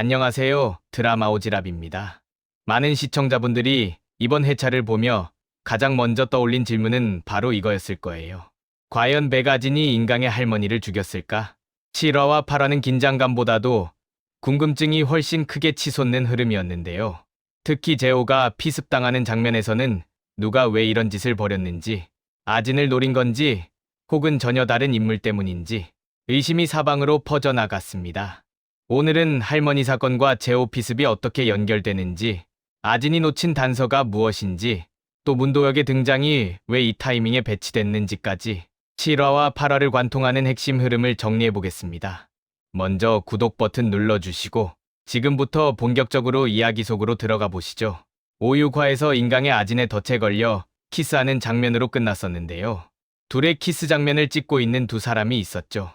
안녕하세요. 드라마 오지랖입니다. 많은 시청자분들이 이번 회차를 보며 가장 먼저 떠올린 질문은 바로 이거였을 거예요. 과연 백아진이 인강의 할머니를 죽였을까? 7화와 8화는 긴장감보다도 궁금증이 훨씬 크게 치솟는 흐름이었는데요. 특히 재호가 피습당하는 장면에서는 누가 왜 이런 짓을 벌였는지, 아진을 노린 건지, 혹은 전혀 다른 인물 때문인지 의심이 사방으로 퍼져나갔습니다. 오늘은 할머니 사건과 제호 피습이 어떻게 연결되는지, 아진이 놓친 단서가 무엇인지, 또 문도혁의 등장이 왜 이 타이밍에 배치됐는지까지 7화와 8화를 관통하는 핵심 흐름을 정리해보겠습니다. 먼저 구독 버튼 눌러주시고 지금부터 본격적으로 이야기 속으로 들어가 보시죠. 5, 6화에서 인강의 아진의 덫에 걸려 키스하는 장면으로 끝났었는데요. 둘의 키스 장면을 찍고 있는 두 사람이 있었죠.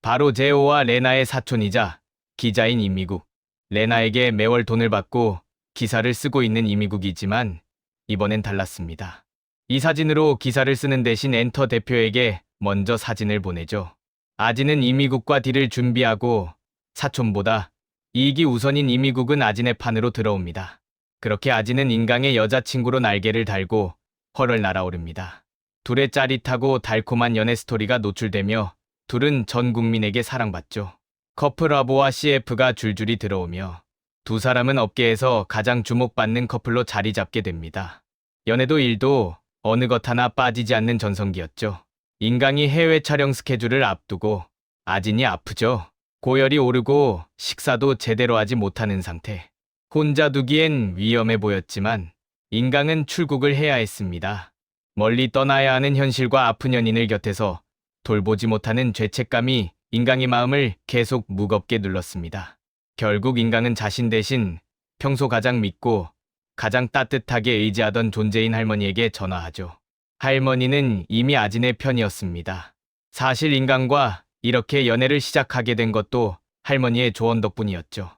바로 제호와 레나의 사촌이자 기자인 이미국. 레나에게 매월 돈을 받고 기사를 쓰고 있는 이미국이지만 이번엔 달랐습니다. 이 사진으로 기사를 쓰는 대신 엔터 대표에게 먼저 사진을 보내죠. 아진은 이미국과 딜을 준비하고 사촌보다 이익이 우선인 이미국은 아진의 판으로 들어옵니다. 그렇게 아진은 인강의 여자친구로 날개를 달고 헐을 날아오릅니다. 둘의 짜릿하고 달콤한 연애 스토리가 노출되며 둘은 전 국민에게 사랑받죠. 커플 화보와 CF가 줄줄이 들어오며 두 사람은 업계에서 가장 주목받는 커플로 자리 잡게 됩니다. 연애도 일도 어느 것 하나 빠지지 않는 전성기였죠. 인강이 해외 촬영 스케줄을 앞두고 아진이 아프죠. 고열이 오르고 식사도 제대로 하지 못하는 상태. 혼자 두기엔 위험해 보였지만 인강은 출국을 해야 했습니다. 멀리 떠나야 하는 현실과 아픈 연인을 곁에서 돌보지 못하는 죄책감이 인강의 마음을 계속 무겁게 눌렀습니다. 결국 인강은 자신 대신 평소 가장 믿고 가장 따뜻하게 의지하던 존재인 할머니에게 전화하죠. 할머니는 이미 아진의 편이었습니다. 사실 인강과 이렇게 연애를 시작하게 된 것도 할머니의 조언 덕분이었죠.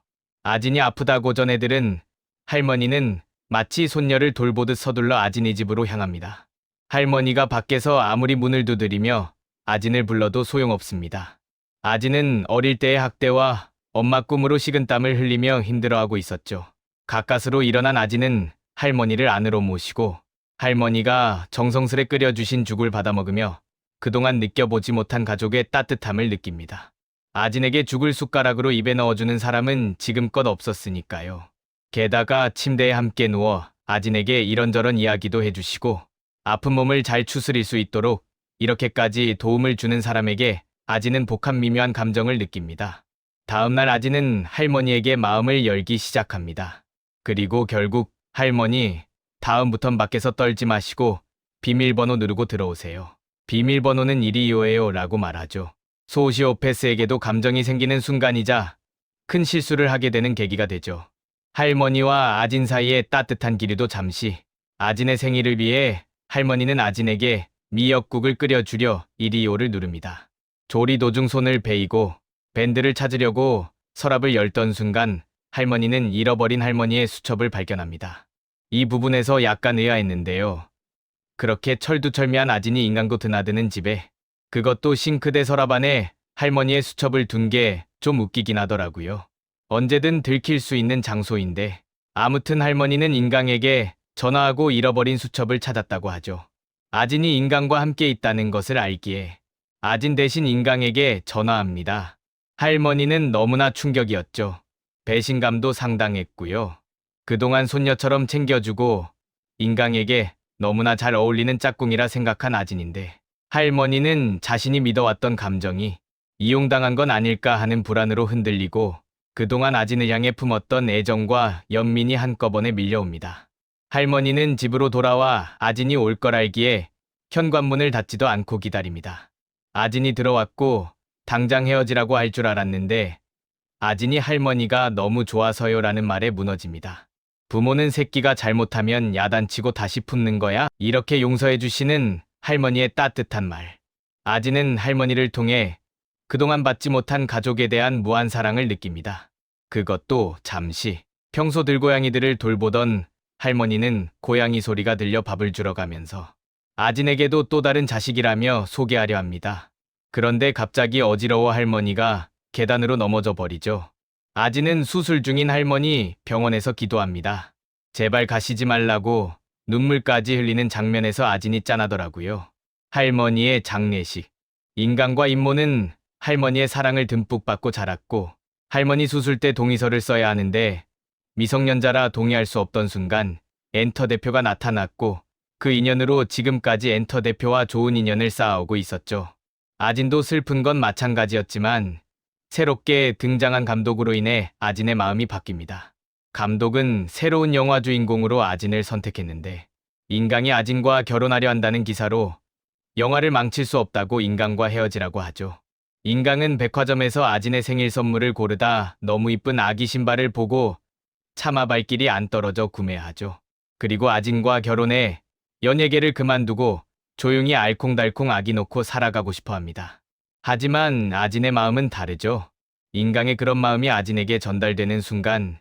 아진이 아프다고 전 애들은 할머니는 마치 손녀를 돌보듯 서둘러 아진의 집으로 향합니다. 할머니가 밖에서 아무리 문을 두드리며 아진을 불러도 소용없습니다. 아진은 어릴 때의 학대와 엄마 꿈으로 식은땀을 흘리며 힘들어하고 있었죠. 가까스로 일어난 아진은 할머니를 안으로 모시고 할머니가 정성스레 끓여주신 죽을 받아먹으며 그동안 느껴보지 못한 가족의 따뜻함을 느낍니다. 아진에게 죽을 숟가락으로 입에 넣어주는 사람은 지금껏 없었으니까요. 게다가 침대에 함께 누워 아진에게 이런저런 이야기도 해주시고 아픈 몸을 잘 추스릴 수 있도록 이렇게까지 도움을 주는 사람에게 아진은 복합 미묘한 감정을 느낍니다. 다음날 아진은 할머니에게 마음을 열기 시작합니다. 그리고 결국 할머니, 다음부턴 밖에서 떨지 마시고 비밀번호 누르고 들어오세요. 비밀번호는 125예요 라고 말하죠. 소시오패스에게도 감정이 생기는 순간이자 큰 실수를 하게 되는 계기가 되죠. 할머니와 아진 사이의 따뜻한 기류도 잠시. 아진의 생일을 위해 할머니는 아진에게 미역국을 끓여주려 125를 누릅니다. 조리 도중 손을 베이고 밴드를 찾으려고 서랍을 열던 순간 할머니는 잃어버린 할머니의 수첩을 발견합니다. 이 부분에서 약간 의아했는데요. 그렇게 철두철미한 아진이 인강도 드나드는 집에 그것도 싱크대 서랍 안에 할머니의 수첩을 둔 게 좀 웃기긴 하더라고요. 언제든 들킬 수 있는 장소인데 아무튼 할머니는 인강에게 전화하고 잃어버린 수첩을 찾았다고 하죠. 아진이 인강과 함께 있다는 것을 알기에 아진 대신 인강에게 전화합니다. 할머니는 너무나 충격이었죠. 배신감도 상당했고요. 그동안 손녀처럼 챙겨주고 인강에게 너무나 잘 어울리는 짝꿍이라 생각한 아진인데 할머니는 자신이 믿어왔던 감정이 이용당한 건 아닐까 하는 불안으로 흔들리고 그동안 아진을 향해 품었던 애정과 연민이 한꺼번에 밀려옵니다. 할머니는 집으로 돌아와 아진이 올 걸 알기에 현관문을 닫지도 않고 기다립니다. 아진이 들어왔고 당장 헤어지라고 할 줄 알았는데 아진이 할머니가 너무 좋아서요 라는 말에 무너집니다. 부모는 새끼가 잘못하면 야단치고 다시 품는 거야? 이렇게 용서해 주시는 할머니의 따뜻한 말. 아진은 할머니를 통해 그동안 받지 못한 가족에 대한 무한 사랑을 느낍니다. 그것도 잠시. 평소 들고양이들을 돌보던 할머니는 고양이 소리가 들려 밥을 주러 가면서 아진에게도 또 다른 자식이라며 소개하려 합니다. 그런데 갑자기 어지러워 할머니가 계단으로 넘어져 버리죠. 아진은 수술 중인 할머니 병원에서 기도합니다. 제발 가시지 말라고 눈물까지 흘리는 장면에서 아진이 짠하더라고요. 할머니의 장례식. 인간과 임모는 할머니의 사랑을 듬뿍 받고 자랐고 할머니 수술 때 동의서를 써야 하는데 미성년자라 동의할 수 없던 순간 엔터 대표가 나타났고 그 인연으로 지금까지 엔터 대표와 좋은 인연을 쌓아오고 있었죠. 아진도 슬픈 건 마찬가지였지만 새롭게 등장한 감독으로 인해 아진의 마음이 바뀝니다. 감독은 새로운 영화 주인공으로 아진을 선택했는데 인강이 아진과 결혼하려 한다는 기사로 영화를 망칠 수 없다고 인강과 헤어지라고 하죠. 인강은 백화점에서 아진의 생일 선물을 고르다 너무 이쁜 아기 신발을 보고 차마 발길이 안 떨어져 구매하죠. 그리고 아진과 결혼해 연예계를 그만두고 조용히 알콩달콩 아기 놓고 살아가고 싶어 합니다. 하지만 아진의 마음은 다르죠. 인강의 그런 마음이 아진에게 전달되는 순간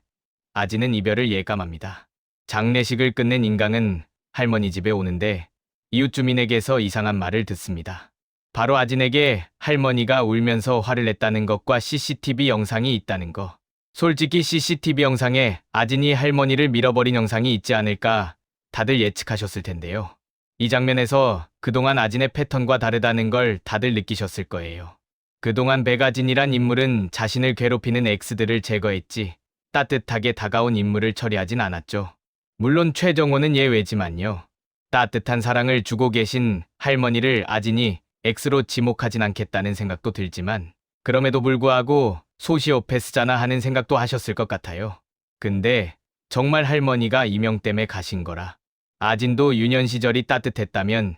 아진은 이별을 예감합니다. 장례식을 끝낸 인강은 할머니 집에 오는데 이웃 주민에게서 이상한 말을 듣습니다. 바로 아진에게 할머니가 울면서 화를 냈다는 것과 CCTV 영상이 있다는 거. 솔직히 CCTV 영상에 아진이 할머니를 밀어버린 영상이 있지 않을까 다들 예측하셨을 텐데요. 이 장면에서 그동안 아진의 패턴과 다르다는 걸 다들 느끼셨을 거예요. 그동안 백아진이란 인물은 자신을 괴롭히는 X들을 제거했지 따뜻하게 다가온 인물을 처리하진 않았죠. 물론 최정호는 예외지만요. 따뜻한 사랑을 주고 계신 할머니를 아진이 X로 지목하진 않겠다는 생각도 들지만 그럼에도 불구하고 소시오패스잖아 하는 생각도 하셨을 것 같아요. 근데 정말 할머니가 이명 때문에 가신 거라. 아진도 유년 시절이 따뜻했다면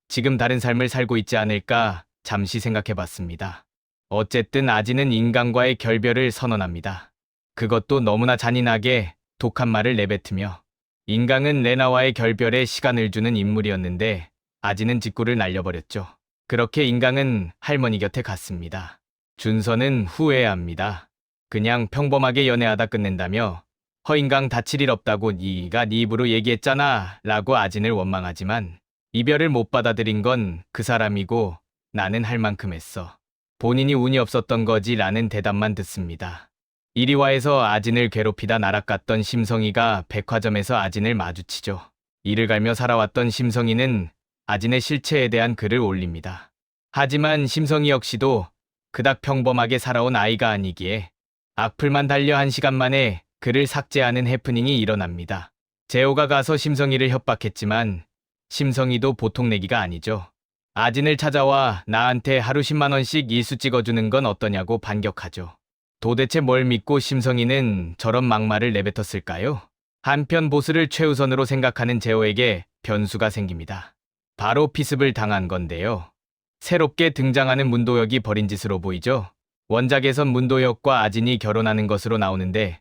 지금 다른 삶을 살고 있지 않을까 잠시 생각해봤습니다. 어쨌든 아진은 인간과의 결별을 선언합니다. 그것도 너무나 잔인하게 독한 말을 내뱉으며 인강은 레나와의 결별에 시간을 주는 인물이었는데 아진은 직구를 날려버렸죠. 그렇게 인강은 할머니 곁에 갔습니다. 준서는 후회합니다. 그냥 평범하게 연애하다 끝낸다며 허인강 다칠 일 없다고 네가 네 입으로 얘기했잖아 라고 아진을 원망하지만 이별을 못 받아들인 건 그 사람이고 나는 할 만큼 했어. 본인이 운이 없었던 거지 라는 대답만 듣습니다. 이리와에서 아진을 괴롭히다 날아갔던 심성이가 백화점에서 아진을 마주치죠. 이를 갈며 살아왔던 심성이는 아진의 실체에 대한 글을 올립니다. 하지만 심성이 역시도 그닥 평범하게 살아온 아이가 아니기에 악플만 달려 1시간 만에 글을 삭제하는 해프닝이 일어납니다. 재호가 가서 심성이를 협박했지만 심성이도 보통 내기가 아니죠. 아진을 찾아와 나한테 하루 10만 원씩 일수 찍어주는 건 어떠냐고 반격하죠. 도대체 뭘 믿고 심성이는 저런 막말을 내뱉었을까요? 한편 보스를 최우선으로 생각하는 재호에게 변수가 생깁니다. 바로 피습을 당한 건데요. 새롭게 등장하는 문도혁이 벌인 짓으로 보이죠? 원작에선 문도혁과 아진이 결혼하는 것으로 나오는데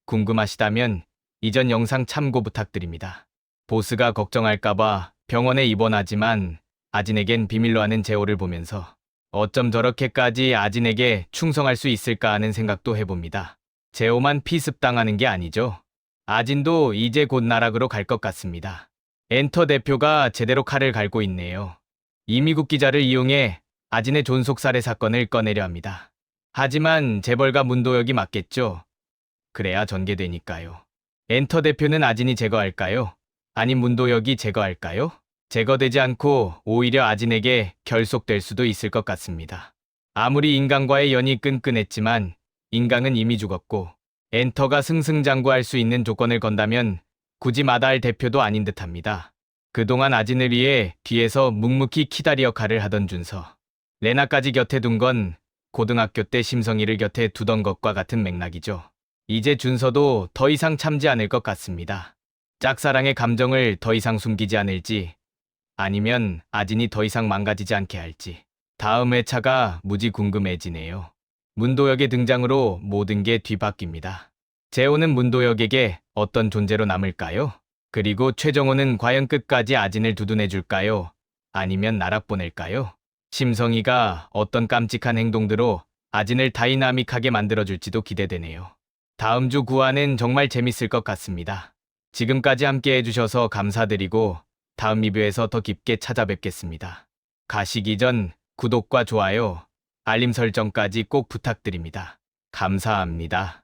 궁금하시다면 이전 영상 참고 부탁드립니다. 보스가 걱정할까봐 병원에 입원하지만 아진에겐 비밀로 하는 재호를 보면서 어쩜 저렇게까지 아진에게 충성할 수 있을까 하는 생각도 해봅니다. 재호만 피습당하는 게 아니죠. 아진도 이제 곧 나락으로 갈 것 같습니다. 엔터 대표가 제대로 칼을 갈고 있네요. 이미국 기자를 이용해 아진의 존속살해 사건을 꺼내려 합니다. 하지만 재벌가 문도혁이 맞겠죠. 그래야 전개되니까요. 엔터 대표는 아진이 제거할까요? 아님 문도혁이 제거할까요? 제거되지 않고 오히려 아진에게 결속될 수도 있을 것 같습니다. 아무리 인강과의 연이 끈끈했지만 인강은 이미 죽었고 엔터가 승승장구할 수 있는 조건을 건다면 굳이 마다할 대표도 아닌 듯합니다. 그동안 아진을 위해 뒤에서 묵묵히 키다리 역할을 하던 준서. 레나까지 곁에 둔 건 고등학교 때 심성이를 곁에 두던 것과 같은 맥락이죠. 이제 준서도 더 이상 참지 않을 것 같습니다. 짝사랑의 감정을 더 이상 숨기지 않을지 아니면 아진이 더 이상 망가지지 않게 할지 다음 회차가 무지 궁금해지네요. 문도혁의 등장으로 모든 게 뒤바뀝니다. 재호는 문도혁에게 어떤 존재로 남을까요? 그리고 최정호는 과연 끝까지 아진을 두둔해줄까요? 아니면 나락 보낼까요? 심성이가 어떤 깜찍한 행동들로 아진을 다이나믹하게 만들어줄지도 기대되네요. 다음 주 9화는 정말 재밌을 것 같습니다. 지금까지 함께 해주셔서 감사드리고 다음 리뷰에서 더 깊게 찾아뵙겠습니다. 가시기 전 구독과 좋아요, 알림 설정까지 꼭 부탁드립니다. 감사합니다.